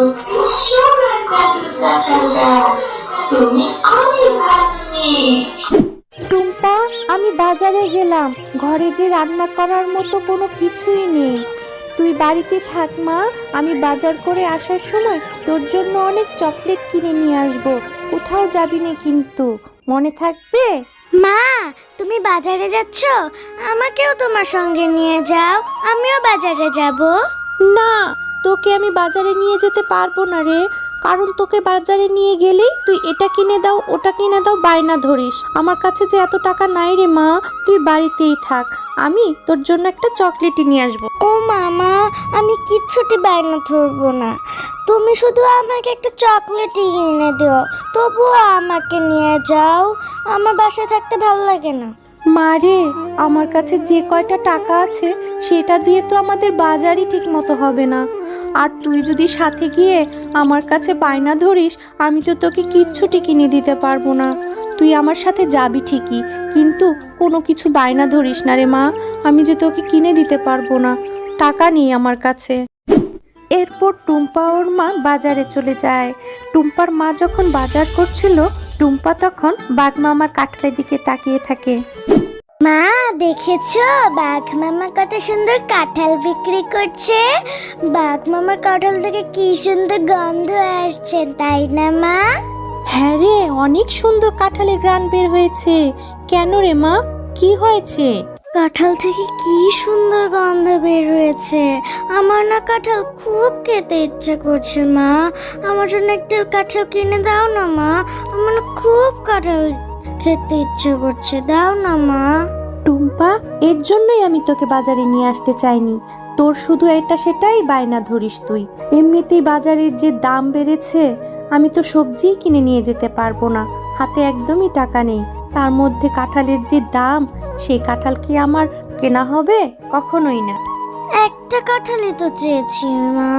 looks so sure and confident. তুমি অনেক ভালো মেয়ে। টুম্পা, আমি বাজারে গেলাম, ঘরে যে রান্না করার মতো কোনো কিছুই নেই। তুই বাড়িতে থাক মা, আমি বাজার করে আসার সময় তোর জন্য অনেক চকলেট কিনে নিয়ে আসবো। কোথাও যাবি না কিন্তু, মনে থাকবে? মা, তুমি বাজারে যাচ্ছ? আমাকেও তোমার সঙ্গে নিয়ে যাও, আমিও বাজারে যাব। না, তোকে আমি বাজারে নিয়ে যেতে পারবো না রে, কারণ তোকে বাজারে নিয়ে গেলেই তুই এটা কিনে দাও ওটা কিনে দাও বায়না ধরিস। আমার কাছে যে এত টাকা নাই রে মা, তুই বাড়িতেই থাক, আমি তোর জন্য একটা চকলেটই নিয়ে আসবো। ও মামা, আমি কিচ্ছুটি বায়না ধরবো না, তুমি শুধু আমাকে একটা চকলেটই কিনে দিও, তবুও আমাকে নিয়ে যাও, আমার বাসায় থাকতে ভালো লাগে না। মারে, আমার কাছে যে কয়টা টাকা আছে সেটা দিয়ে তো আমাদের বাজারই ঠিক মতো হবে না। আর তুই যদি সাথে গিয়ে আমার কাছে বায়না ধরিস, আমি তো তোকে কিচ্ছুটি কিনে দিতে পারবো না। তুই আমার সাথে যাবি ঠিকই, কিন্তু কোনো কিছু বায়না ধরিস না রে মা, আমি যে তোকে কিনে দিতে পারবো না, টাকা নেই আমার কাছে। এরপর টুম্পা ওর মা বাজারে চলে যায়। টুম্পার মা যখন বাজার করছিল, টুম্পা তখন বাঘ মামার কাঠের দিকে তাকিয়ে থাকে। মা, দেখেছো বাঘ মামা কত সুন্দর কাঁঠাল বিক্রি করছে? বাঘ মামার কাঁঠাল থেকে কি সুন্দর গন্ধ আসছে, তাই না মা? হ্যাঁ রে, অনেক সুন্দর কাঁঠালের ঘ্রাণ বের হয়েছে। কেন রে মা, কি হয়েছে? কাঁঠাল থেকে কি সুন্দর গন্ধ বের হয়েছে, আমার না কাঁঠাল খুব খেতে ইচ্ছে করছে মা, আমার জন্য একটা কাঁঠাল কিনে দাও না মা, আমার না খুব কাঁঠাল খেতে ইচ্ছে করছে, দাও না মা। টুম্পা, এর জন্যই আমি তোকে বাজারে নিয়ে আসতে চাইনি, তোর শুধু এটা সেটাই বায়না ধরিস তুই। এমনিতেই বাজারের যে দাম বেড়েছে, আমি তো সবজিই কিনে নিয়ে যেতে পারবো না, হাতে একদমই টাকা নেই, তার মধ্যে কাঁঠালের যে দাম, সেই কাঁঠাল কি আমার কেনা হবে? কখনোই না। একটা কাঁঠালই তো চেয়েছি মা,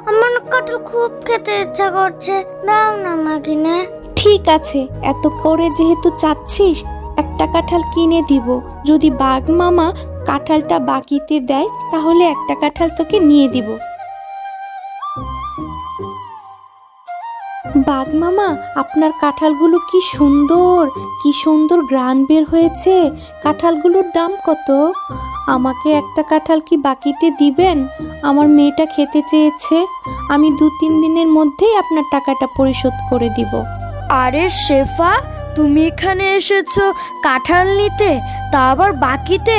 আমার না কাঁঠাল খুব খেতে ইচ্ছা করছে, দাও না মা কিনে। ঠিক আছে, এত করে যেহেতু চাচ্ছিস, একটা কাঁঠাল কিনে দিব। যদি বাঘ মামা কাঁঠালটা বাকিতে দেয়, তাহলে একটা কাঁঠাল তোকে নিয়ে দিব। বাঘ মামা, আপনার কাঁঠালগুলো কি সুন্দর, কি সুন্দর ঘ্রাণ বের হয়েছে। কাঁঠালগুলোর দাম কত? আমাকে একটা কাঁঠাল কি বাকিতে দিবেন? আমার মেয়েটা খেতে চেয়েছে, আমি 2-3 দিনের মধ্যেই আপনার টাকাটা পরিশোধ করে দিব। আরে শেফা, তুমি এখানে এসেছো কাঁঠাল নিতে, তা আবার বাকিতে?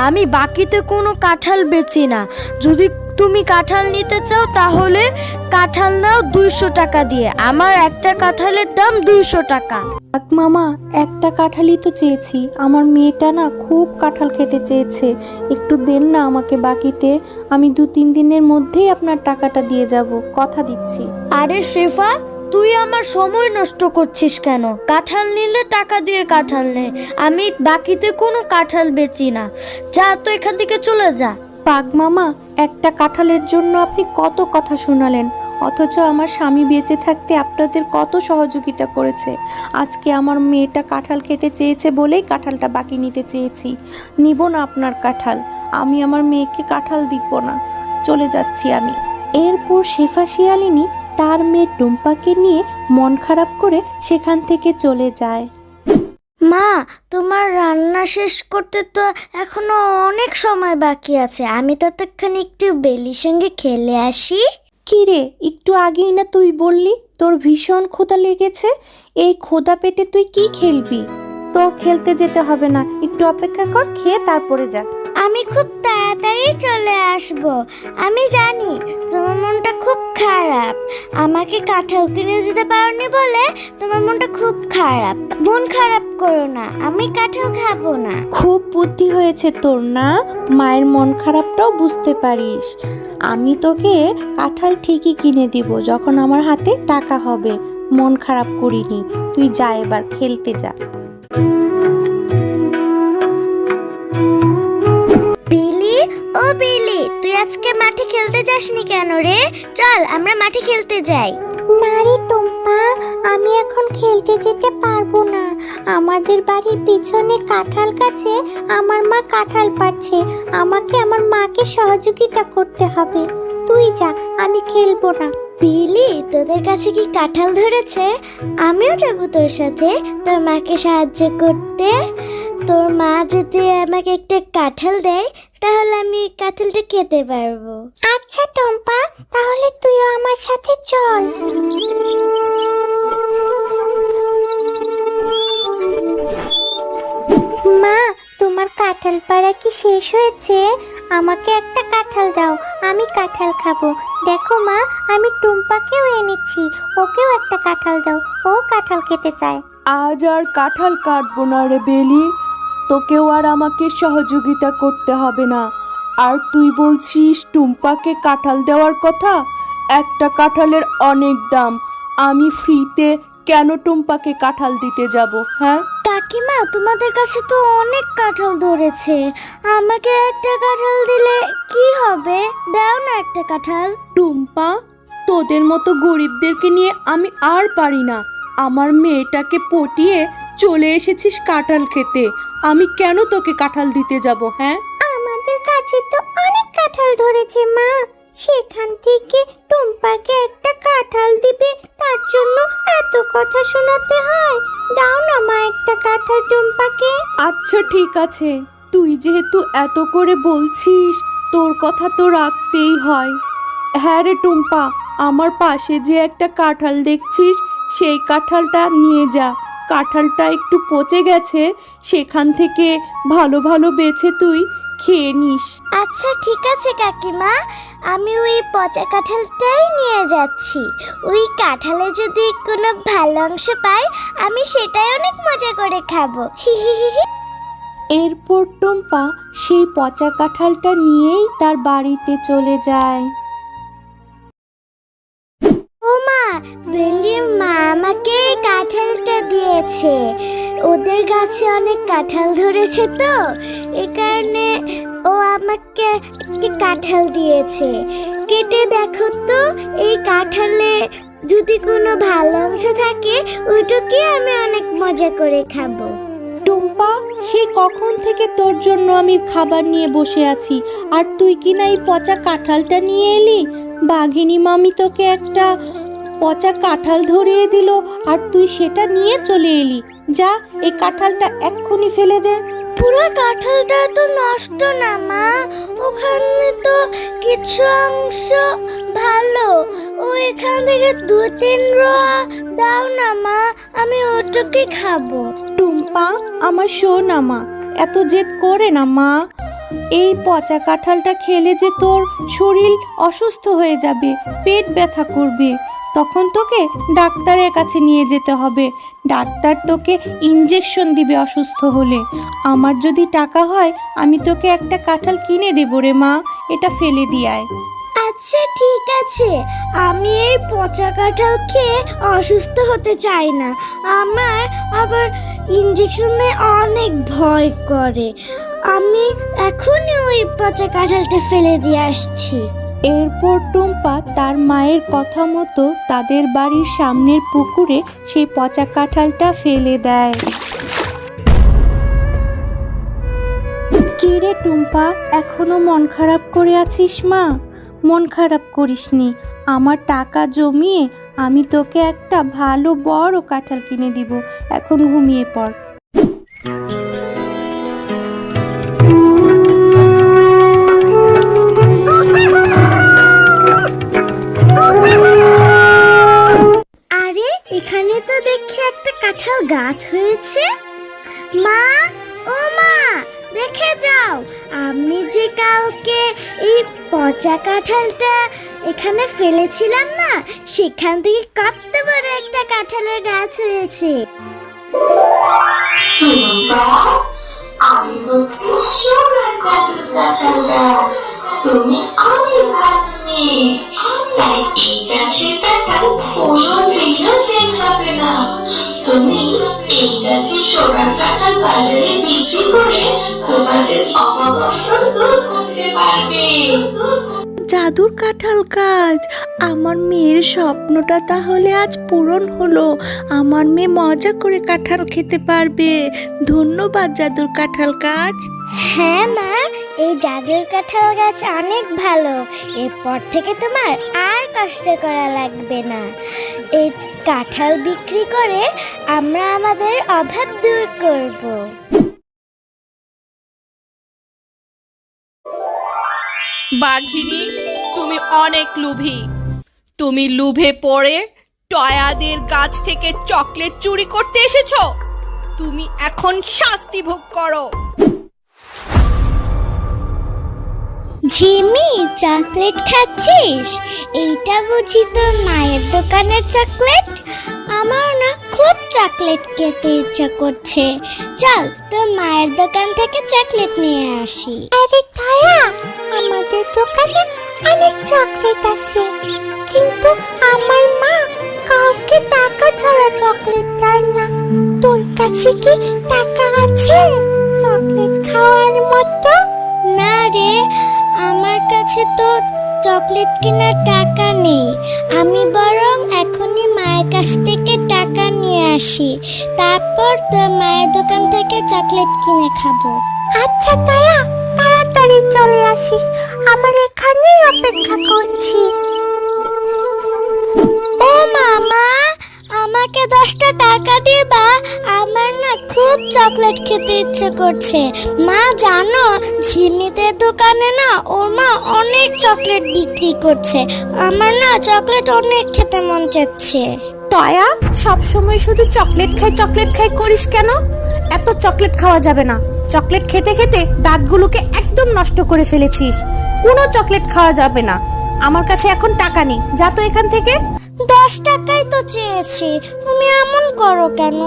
আমি বাকিতে কোনো কাঁঠাল বেচি না, যদি তুমি কাঁঠাল নিতে চাও তাহলে কাঁঠাল নাও 200 টাকা দিয়ে, আমার একটা কাঁঠালের দাম 200 টাকা। বাঘ মামা, একটা কাঁঠালই তো চেয়েছি, আমার মেয়েটা না খুব কাঁঠাল খেতে চেয়েছে, একটু দেন না আমাকে বাকিতে, আমি 2-3 দিনের মধ্যেই আপনার টাকাটা দিয়ে যাব, কথা দিচ্ছি। আরে শেফা, তুই আমার সময় নষ্ট করছিস কেন? কাঁঠাল নিলে টাকা দিয়ে কাঁঠাল নে, আমি বাকিতে কোনো কাঁঠাল বেচি না, যা তো এখান থেকে চলে যা। বাঘ মামা, একটা কাঁঠালের জন্য আপনি কত কথা শোনালেন, অথচ আমার স্বামী বেঁচে থাকতে আপনাদের কত সহযোগিতা করেছে। আজকে আমার মেয়েটা কাঁঠাল খেতে চেয়েছে বলেই কাঁঠালটা বাকি নিতে চেয়েছি, নিব না আপনার কাঁঠাল, আমি আমার মেয়েকে কাঁঠাল দিব না, চলে যাচ্ছি আমি। এরপর শেফা শিয়ালিনী তার মেয়ে টুম্পাকে নিয়ে মন খারাপ করে সেখান থেকে চলে যায়। মা, তোমার রান্না শেষ করতে তো এখনো অনেক সময় বাকি আছে, আমি ততক্ষণ একটু বেলির সঙ্গে খেলে আসি। কি রে, একটু আগেই না তুই বললি তোর ভীষণ ক্ষুধা লেগেছে, এই ক্ষুধা পেটে তুই কি খেলবি? তোর খেলতে যেতে হবে না, একটু অপেক্ষা কর, খেয়ে তারপরে যা। আমি খুব তাড়াতাড়ি চলে আসব, আমি জানি তোমার মনটা খুব খারাপ, আমাকে কাঁঠাল কিনে দিতে পারোনি বলে তোমার মনটা খুব খারাপ, মন খারাপ করো না, আমি কাঁঠাল খাবো না। খুব বুদ্ধি হয়েছে তোর না, মায়ের মন খারাপটাও বুঝতে পারিস। আমি তোকে কাঁঠাল ঠিকই কিনে দিব যখন আমার হাতে টাকা হবে, মন খারাপ করিনি, তুই যা এবার খেলতে যা। বিলি, ও বিলি, তুই আজকে মাঠে খেলতে যাসনি কেন রে? চল আমরা মাঠে খেলতে যাই। না রে টুম্পা, আমি এখন খেলতে যেতে পারবো না, আমাদের বাড়ির পিছনে কাঁঠাল গাছে আমার মা কাঁঠাল পাড়ছে, আমাকে আমার মাকে সহযোগিতা করতে হবে, তুই যা, আমি খেলবো না। বিলি, তোদের কাছে কি কাঁঠাল ধরেছে? আমিও যাবো তোর সাথে তোর মাকে সাহায্য করতে। তোর মা যদি আমাকে একটা কাঁঠাল দেয় তাহলে আমি ওই কাঁঠালটা খেতে পারবো। আচ্ছা টম্পা, তাহলে তুইও আমার সাথে চল। মা, তোমার কাঁঠাল পাড়া কি শেষ হয়েছে? আমাকে একটা কাঁঠাল দাও, আমি কাঁঠাল খাবো। দেখো মা, আমি টুম্পাকেও এনেছি, ওকেও একটা কাঁঠাল দাও, ও কাঁঠাল খেতে চায়। আজ আর কাঁঠাল কাটবো না রে বেলি, তোকেও আর আমাকে সহযোগিতা করতে হবে না। আর তুই বলছিস টুম্পাকে কাঁঠাল দেওয়ার কথা? একটা কাঁঠালের অনেক দাম, আমি ফ্রিতে কেন টুম্পাকে কাঁঠাল দিতে যাব? হ্যাঁ কাকিমা, তোমাদের কাছে তো অনেক কাঁঠাল ধরেছে, আমাকে একটা কাঁঠাল দিলে কি হবে? দাও না একটা কাঁঠাল। টুম্পা, তোদের মতো গরিবদেরকে নিয়ে আমি আর পারি না। আমার মেয়েটাকে পটিয়ে চলে এসেছিস কাঁঠাল খেতে, আমি কেন তোকে কাঁঠাল দিতে যাব? হ্যাঁ, আমাদের কাছে তো অনেক কাঁঠাল ধরেছে মা, সেখান থেকে টুম্পাকে একটা কাঁঠাল দিবে তার জন্য এত কথা শোনাতে হয়? দাও না মা একটা কাঁঠাল টুম্পাকে। আচ্ছা ঠিক আছে, তুই যেহেতু এত করে বলছিস, তোর কথা তো রাখতেই হয়। হ্যাঁ রে টুম্পা, আমার পাশে যে একটা কাঁঠাল দেখছিস, সেই কাঁঠালটা নিয়ে যা। কাঁঠালটা একটু পচে গেছে, সেখান থেকে ভালো ভালো বেছে তুই খেয়ে নিস। আচ্ছা ঠিক আছে কাকিমা, আমি ওই পচা কাঁঠালটাই নিয়ে যাচ্ছি। ওই কাঁঠালে যদি কোনো ভালো অংশ পাই আমি সেটাই অনেক মজা করে খাবো। হি হি হি হি। এরপর টুম্পা সেই পচা কাঁঠালটা নিয়েই তার বাড়িতে চলে যায়। ও মা, বেলির মা আমাকে এই কাঁঠালটা দিয়েছে। ওদের গাছে অনেক কাঁঠাল ধরেছে তো, এই কারণে ও আমাকে একটি কাঁঠাল দিয়েছে। কেটে দেখো তো, এই কাঁঠালে যদি কোনো ভালো অংশ থাকে ওইটাকে আমি অনেক মজা করে খাবো। টুম্পা, সেই কখন থেকে তোর জন্য আমি খাবার নিয়ে বসে আছি, আর তুই কি না এই পচা কাঁঠালটা নিয়ে এলি? বাঘিনী মামি তোকে একটা পচা কাঁঠাল ধরিয়ে দিল আর তুই সেটা নিয়ে চলে এলি। যা, এই কাঁঠালটা এক্ষুনি ফেলে দে। পুরো কাঁঠালটা তো নষ্ট না মা, ওখানে তো কিছু অংশ ভালো। ও এখান থেকে 2-3 রোয়া দাও না মা, আমি ওটাকে খাবো। টুম্পা, আমার শোনা মা, এত জেদ করে না মা। এই পচা কাঁঠালটা খেলে যে তোর শরীর অসুস্থ হয়ে যাবে, পেট ব্যথা করবে, তখন তোকে ডাক্তারের কাছে নিয়ে যেতে হবে। ডাক্তার তোকে ইঞ্জেকশন দিবে অসুস্থ হলে। আমার যদি টাকা হয় আমি তোকে একটা কাঁঠাল কিনে দেবো রে মা, এটা ফেলে দিয়ায়। আচ্ছা ঠিক আছে, আমি এই পচা কাঁঠাল খেয়ে অসুস্থ হতে চাই না। আমার আবার ইঞ্জেকশনে অনেক ভয় করে। আমি এখনই ওই পচা কাঁঠালটা ফেলে দিয়ে আসছি। এরপর টুম্পা তার মায়ের কথা মতো তাদের বাড়ির সামনের পুকুরে সেই পচা কাঁঠালটা ফেলে দেয়। কি রে টুম্পা, এখনো মন খারাপ করে আছিস? মা, মন খারাপ করিসনি, আমার টাকা জমিয়ে আমি তোকে একটা ভালো বড় কাঁঠাল কিনে দিব। এখন ঘুমিয়ে পড়। আরে, এখানে তো দেখি একটা কাঁঠাল গাছ হয়েছে। মা, ও মা, দেখে যাও, আমি যে কালকে এই পচা কাঁঠালটা এখানে ফেলেছিলাম না, সেখান থেকে কত বড় একটা কাঁঠালের গাছ হয়েছে। টুম্পা, আমি হচ্ছি সুগার কাঁঠাল গাছ। তুমি অনেক ভালো মেয়ে, তাই এই গাছের কাঁঠাল কোনো দিনও শেষ হবে না। তুমি এই গাছের সুগার কাঁঠাল বাজারে বিক্রি করে তোমাদের অভাব দূর করতে পারবে। জাদুর কাঁঠাল গাছ, আমার মেয়ের স্বপ্নটা তাহলে আজ পূরণ হলো। আমার মেয়ে মজা করে কাঁঠাল খেতে পারবে। ধন্যবাদ জাদুর কাঁঠাল গাছ। হ্যাঁ মা, এই জাদুর কাঁঠাল গাছ অনেক ভালো। এরপর থেকে তোমার আর কষ্ট করা লাগবে না। এই কাঁঠাল বিক্রি করে আমরা আমাদের অভাব দূর করব। বাঘিনী, তুমি অনেক লোভী। তুমি লোভে পড়ে টয়াদের গাছ থেকে চকলেট চুরি করতে এসেছো। তুমি এখন শাস্তি ভোগ করো। ঝিমি, চকলেট খাচ্ছিস? এইটা বুঝি তোর মায়ের দোকানের চকলেট? আমার না খুব চকলেট খেতে ইচ্ছা করছে। চল তোর মায়ের দোকান থেকে চকলেট নিয়ে আসি। আরে তায়া, আমাদের দোকানে অনেক চকলেট আছে, কিন্তু আমার মা কাউকে টাকা ছাড়া চকলেট দেয় না। তোর কাছে কি টাকা আছে চকলেট খাওয়ার মতো? না রে, আমার কাছে তো চকলেট কেনার টাকা নেই। আমি বরং এখনই মায়ের কাছ থেকে টাকা নিয়ে আসি, তারপর তোর মায়ের দোকান থেকে চকলেট কিনে খাবো। আচ্ছা তায়া, তাড়াতাড়ি চলে আসিস, আমার এখানেই অপেক্ষা করছি। ও মামা, আমাকে 10টা টাকা দিবা? আমার না খুব চকলেট খেতে ইচ্ছে করছে। মা জানো, ঝিমিদের দোকানে না ওর মা অনেক চকলেট বিক্রি করছে। আমার না চকলেট অনেক খেতে মন চাচ্ছে। টয়া, সবসময় শুধু চকলেট খাই করিস কেন? এত চকলেট খাওয়া যাবে না। চকলেট খেতে খেতে দাঁতগুলোকে একদম নষ্ট করে ফেলেছিস। কোনো চকলেট খাওয়া যাবে না। আমার কাছে এখন টাকা নেই, যা তো এখান থেকে। 10 টাকাই তো চেয়েছি, তুমি এমন করো কেন?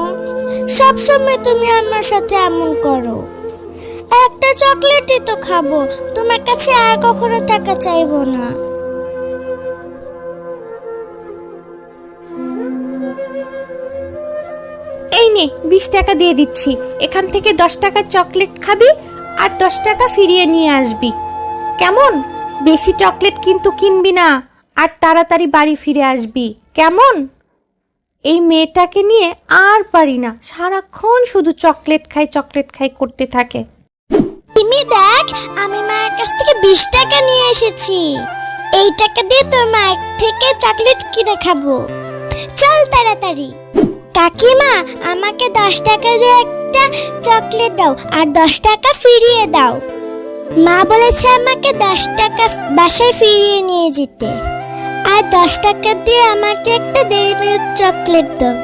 সব সময় তুমি আমার সাথে এমন করো। একটা চকলেটই তো খাবো, তোমার কাছে আর কখনো টাকা চাইবো না। এই নে, 20 টাকা দিয়ে দিচ্ছি। এখান থেকে 10 টাকার চকলেট খাবি আর 10 টাকা ফিরিয়ে নিয়ে আসবি। কেমন? বেশি চকলেট কিন্তু কিনবি না, আর তাড়াতাড়ি বাড়ি ফিরে আসবি। কেমন? এই মেয়েটাকে নিয়ে আর পারি না, সারাক্ষণ শুধু চকলেট খাই করতে থাকে। তুমি দেখ, আমি মায়ের কাছ থেকে 20 টাকা নিয়ে এসেছি। এই টাকা দিয়ে তোর মায়ের থেকে চকলেট কিনে খাবো। চল তাড়াতাড়ি। কাকিমা, আমাকে 10 টাকা দিয়ে একটা চকলেট দাও আর 10 টাকা ফিরিয়ে দাও। মা বলেছে আমাকে 10 টাকা বাসায় ফিরিয়ে নিয়ে যেতে, আর 10 টাকা দিয়ে আমাকে একটা ডেইরি মিল্ক চকলেট দাও।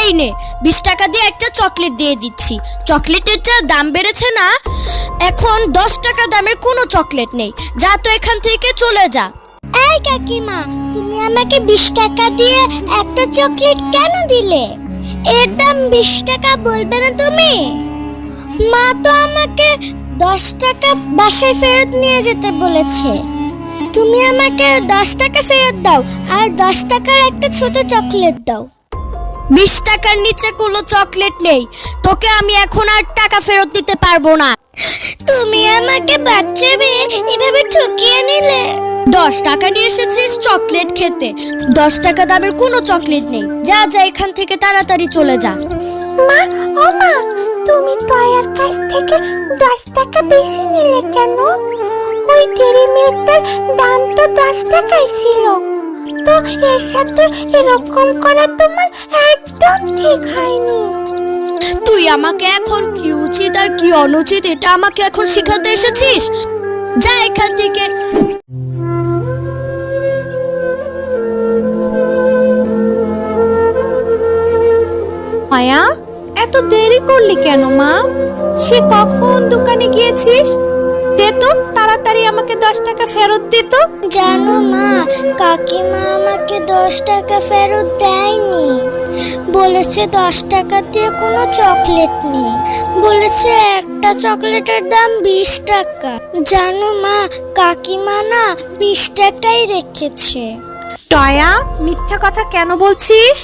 এই নে, 20 টাকা দিয়ে একটা চকলেট দিয়ে দিচ্ছি। চকলেটের যা দাম বেড়েছে না, এখন 10 টাকা দামের কোনো চকলেট নেই। যা তো এখান থেকে, চলে যা। এই কাকিমা, তুমি আমাকে 20 টাকা দিয়ে একটা চকলেট কেন দিলে? এর দাম 20 টাকা বলবে না তুমি? মা তো আমাকে 10 টাকা বাসায় ফেরত নিয়ে যেতে বলেছে। তুমি আমাকে 10 টাকা ফেরত দাও আর 10 টাকার একটা ছোট চকলেট দাও। 20 টাকার নিচে কোনো চকলেট নেই। তোকে আমি এখন আর টাকা ফেরত দিতে পারবো না। তুমি আমাকে বাচ্চা মেয়ে এভাবে ঠকিয়ে নিলে। 10 টাকা নিয়ে এসেছিস চকলেট খেতে, 10 টাকা দামের কোনো চকলেট নেই। যা যা এখান থেকে, তাড়াতাড়ি চলে যা। মা, ও মা, তুমি টয়ার কাছ থেকে 10 টাকা বেশি নিলে কেন? ওই ডেইরি মিল্কটার দাম তো 10 টাকাই ছিল। তো এর সাথে এরকম করা তোমার একদম ঠিক হয়নি। তুই আমাকে এখন কি উচিত আর কি অনুচিত এটা আমাকে এখন শিখাতে এসেছিস? যা এখান থেকে। মায়া, এত দেরি করলি কেন মা? সে কখন দোকানে গিয়েছিস? দে তো তাড়াতাড়ি, আমাকে 10 টাকা ফেরত দে তো। জানো মা, কাকিমা আমাকে 10 টাকা ফেরত দেয়নি। বলেছে 10 টাকা দিয়ে কোনো চকলেট নেই। বলেছে একটা চকলেটের দাম 20 টাকা। জানো মা, কাকিমা না 20 টাকাই রেখেছে। টয়া, মিথ্যা কথা কেন বলছিস?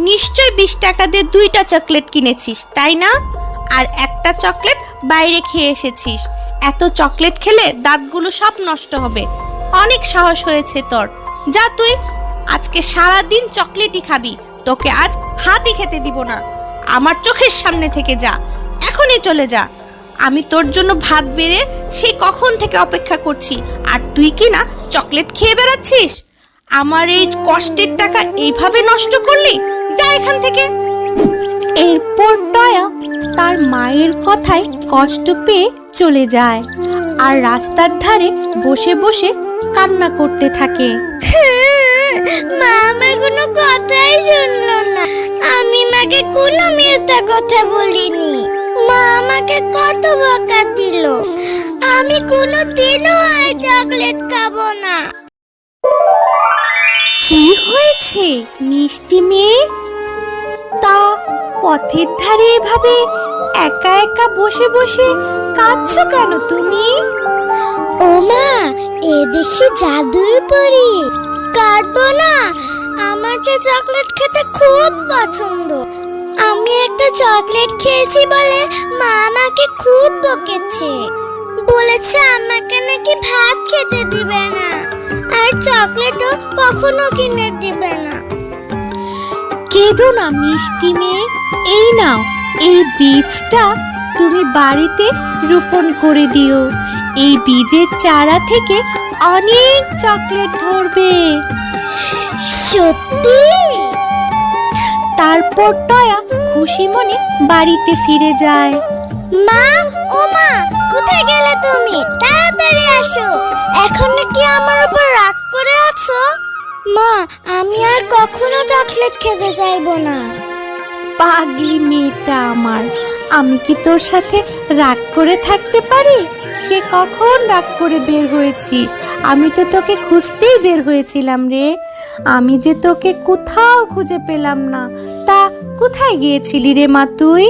নিশ্চয় 20 টাকা দিয়ে 2টা চকলেট কিনেছিস, তাই না? আর একটা চকলেট বাইরে খেয়ে এসেছিস। এত চকলেট খেলে দাঁতগুলো সব নষ্ট হবে। অনেক সাহস হয়েছে তোর। যা তুই, আজকে সারা দিন চকলেটই খাবি। তোকে আজ ভাতই খেতে দিব না। আমার চোখের সামনে থেকে যা, এখনই চলে যা। আমি তোর জন্য ভাত বেড়ে সেই কখন থেকে অপেক্ষা করছি, আর তুই কি না চকলেট খেয়ে বেড়াচ্ছিস? আমার এই কষ্টের টাকা এইভাবে নষ্ট করলি? যা এখান থেকে। এরপর টয়া তার মায়ের কথায় কষ্ট পেয়ে চলে যায় আর রাস্তার ধারে বসে বসে কান্না করতে থাকে। মা আমার কোনো কথাই শুনলো না। আমি মাকে কোনো মিথ্যা কথা বলিনি। মা আমাকে কত বকা দিল। আমি কোনোদিনও আর চকলেট খাবো না। কি হয়েছে মিষ্টি মেয়ে? তা পথের ধারে এভাবে একা একা বসে বসে কাঁদছো কেন তুমি? ও মা, এ দেখি জাদুর পরী। কাঁদবো না, আমার যে চকলেট খেতে খুব পছন্দ। আমি একটা চকলেট খেয়েছি বলে মা আমাকে খুব বকেছে। বলেছে আমাকে নাকি ভাত খেতে দিবে না, আর চকলেটও কখনো কিনে দিবে না। কেঁদো না মিষ্টি মেয়ে, এই নাও এই বীজটা তুমি বাড়িতে রোপণ করে দিও। এই বীজের চারা থেকে অনেক চকলেট ধরবে। সত্যি? তারপর টয়া খুশি মনে বাড়িতে ফিরে যায়। মা, ও মা, কোথায় গেলে তুমি? তাড়াতাড়ি আসো। এখন কি আমার উপর রাগ করে আছো? মা, আমি আর কখনো চকলেট খেতে চাইবো না। পাগলি মেয়েটা আমার, আমি কি তোর সাথে রাগ করে থাকতে পারি? সে কখন রাগ করে বের হয়েছিস? আমি তো তোকে খুঁজতেই বের হয়েছিলাম রে। আমি যে তোকে কোথাও খুঁজে পেলাম না। তা কোথায় গিয়েছিলি রে মা তুই?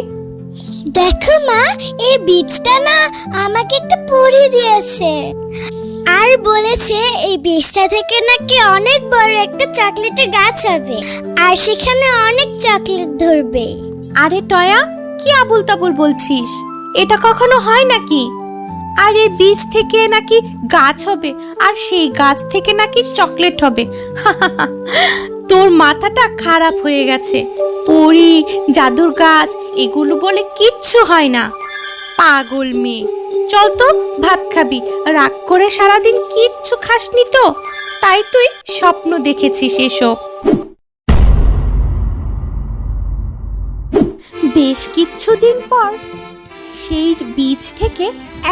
দেখো মা, এই বীজটা না আমাকে একটা পরী দিয়েছে, আর বলেছে এই বীজটা থেকে নাকি অনেক বড় একটা চকলেটের গাছ হবে, আর সেখানে অনেক চকলেট ধরবে। আরে টয়া, কি আবুল তাবুল বলছিস? এটা কখনো হয় নাকি? আর এই বীজ থেকে নাকি গাছ হবে, আর সেই গাছ থেকে নাকি চকলেট হবে। তোর মাথাটা খারাপ হয়ে গেছে। পরী, জাদুর গাছ এগুলো বলে কিচ্ছু হয় না। পাগল মেয়ে, চল তো ভাত খাবি। রাগ করে সারাদিন কিচ্ছু খাসনি তো, তাই তুই স্বপ্ন দেখেছিস এসব। বেশ কিছুদিন পর সেই বীজ থেকে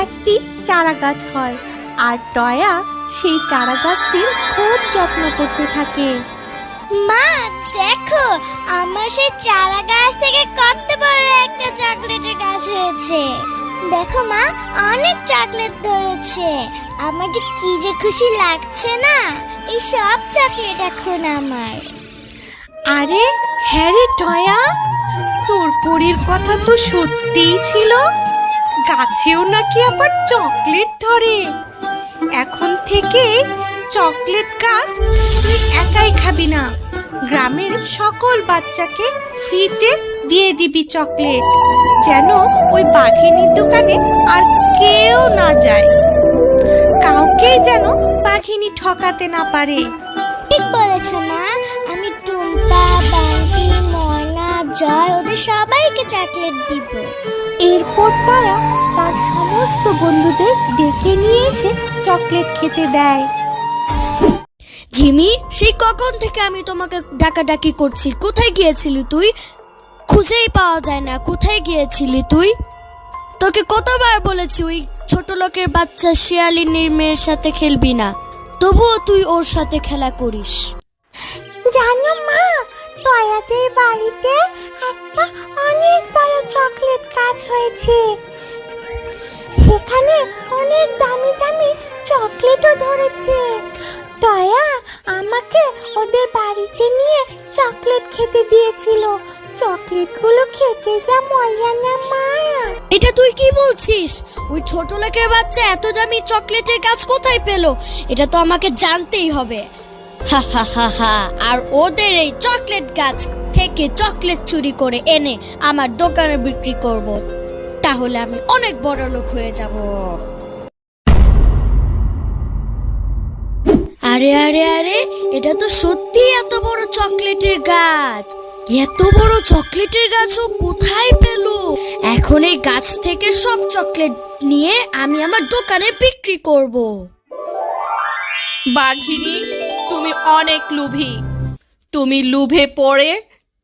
একটি চারা গাছ হয়, আর টয়া সেই চারা গাছটির খুব যত্ন করতে থাকে। মা দেখো, আমার সেই চারা গাছ থেকে কত বড় একটা চকলেটের গাছ হয়েছে। দেখো মা, অনেক চকলেট ধরেছে। আমার কি যে খুশি লাগছে না। এই সব চকলেট এখন আমার। আরে হ্যাঁ রে টয়া, তোর পরীর কথা তো সত্যিই ছিল। গাছেও নাকি আবার চকলেট ধরে। এখন থেকে চকলেট গাছ তুই একাই খাবি না, গ্রামের সকল বাচ্চাকে ফ্রিতে দিয়ে দিবি চকলেট, যেন ওই বাঘিনীর দোকানে আর কেউ না যায়। কাউকেই যেন বাঘিনী ঠকাতে না পারে। ঠিক বলেছ মা। আমি টুম্পা, বান্টি, ময়না, জয় ওদের সবাইকে চকলেট দিব। এরপর টয়া তার সমস্ত বন্ধুদের ডেকে নিয়ে এসে চকলেট খেতে দেয়। ঝিমি, সেই কখন থেকে আমি তোমাকে ডাকাডাকি করছি। কোথায় গিয়েছিলি তুই? খুঁজেই পাওয়া যায় না। কোথায় গিয়েছিলি তুই? তোকে কতবার বলেছি ওই ছোট লোকের বাচ্চা শিয়ালিনীর মেয়ের সাথে খেলবি না, তবুও তুই ওর সাথে খেলা করিস। জানো মা, টয়াদের বাড়িতে একটা অনেক বড় চকলেট গাছ হয়েছে। সেখানে অনেক দামি দামি চকলেটও ধরেছে। টয়া আমাকে ওদের বাড়িতে নিয়ে চকলেট খেতে দিয়েছিল। চকলেটগুলো খেতে যা মজা না মা। এটা তুই কি বলছিস? ওই ছোট লোকের বাচ্চা এত দামি চকলেটের গাছ কোথায় পেলো? এটা তো আমাকে জানতেই হবে। হা হা হা হা। আর ওদের এই চকলেট গাছ থেকে চকলেট চুরি করে এনে আমার দোকানে বিক্রি করব, তাহলে আমি অনেক বড় লোক হয়ে যাব। আরে আরে আরে, এটা তো সত্যি এত বড় চকলেটের গাছ। এত বড় চকলেটের গাছও কোথায় পেল? এখন এই গাছ থেকে সব চকলেট নিয়ে আমি আমার দোকানে বিক্রি করব। বাঘিনী, তুমি অনেক লোভী। তুমি লোভে পড়ে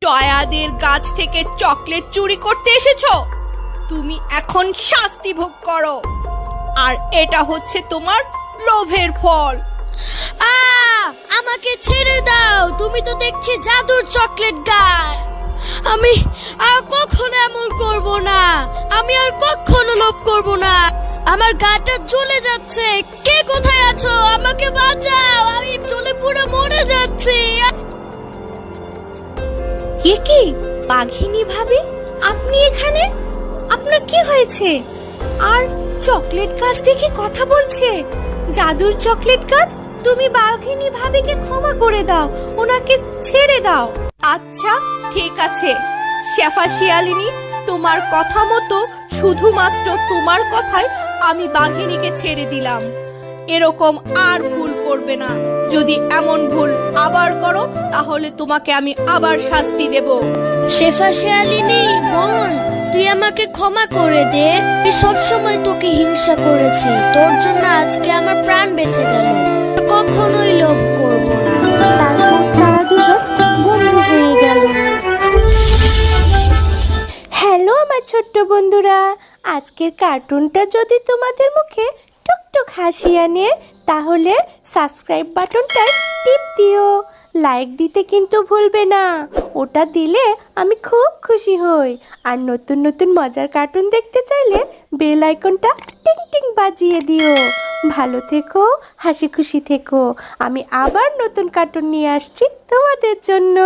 টয়াদের গাছ থেকে চকলেট চুরি করতে এসেছো। তুমি এখন শাস্তি ভোগ করো। আর এটা হচ্ছে তোমার লোভের ফল। আমাকে ছেড়ে দাও, তুমি তো দেখছি জাদুর চকলেট গাছ। আমি আর কখনো এমন করব না। আমি আর কখনো লোভ করব না। আমার গাটা জ্বলে যাচ্ছে। কে কোথায় আছো? আমাকে বাঁচাও, আমি জ্বলে পুরো মরে যাচ্ছি। এ কি বাঘিনী ভাবি, আপনি এখানে? আপনার কি হয়েছে? আর চকলেট গাছ দেখে কথা বলছে। জাদুর চকলেট গাছ, তুমি বাঘিনী ভাবিকে ক্ষমা করে দাও, ওনাকে ছেড়ে দাও। আচ্ছা ঠিক আছে শেফা শিয়ালিনী, তোমার কথা মতো শুধুমাত্র তোমার কথায় আমি বাঘিনীকে ছেড়ে দিলাম। এরকম আর ভুল করবে না। যদি এমন ভুল আবার করো তাহলে তোমাকে আমি আবার শাস্তি দেব। শেফা শিয়ালিনী বোন, তুই আমাকে ক্ষমা করে দে। আমি সবসময় তোকে হিংসা করেছি, তোর জন্য আজকে আমার প্রাণ বেঁচে গেল। কখনোই লোভ করব না। তারপর তারা দুজন বন্ধু হয়ে গেল। হ্যালো আমার ছোট্ট বন্ধুরা, আজকের কার্টুনটা যদি তোমাদের মুখে টুকটুক হাসি আনে তাহলে সাবস্ক্রাইব বাটনটায় টিপ দিও। লাইক দিতে কিন্তু ভুলবে না, ওটা দিলে আমি খুব খুশি হই। আর নতুন নতুন মজার কার্টুন দেখতে চাইলে বেল আইকনটা টিং টিং বাজিয়ে দিও। ভালো থেকো, হাসি খুশি থেকো। আমি আবার নতুন কার্টুন নিয়ে আসছি তোমাদের জন্য।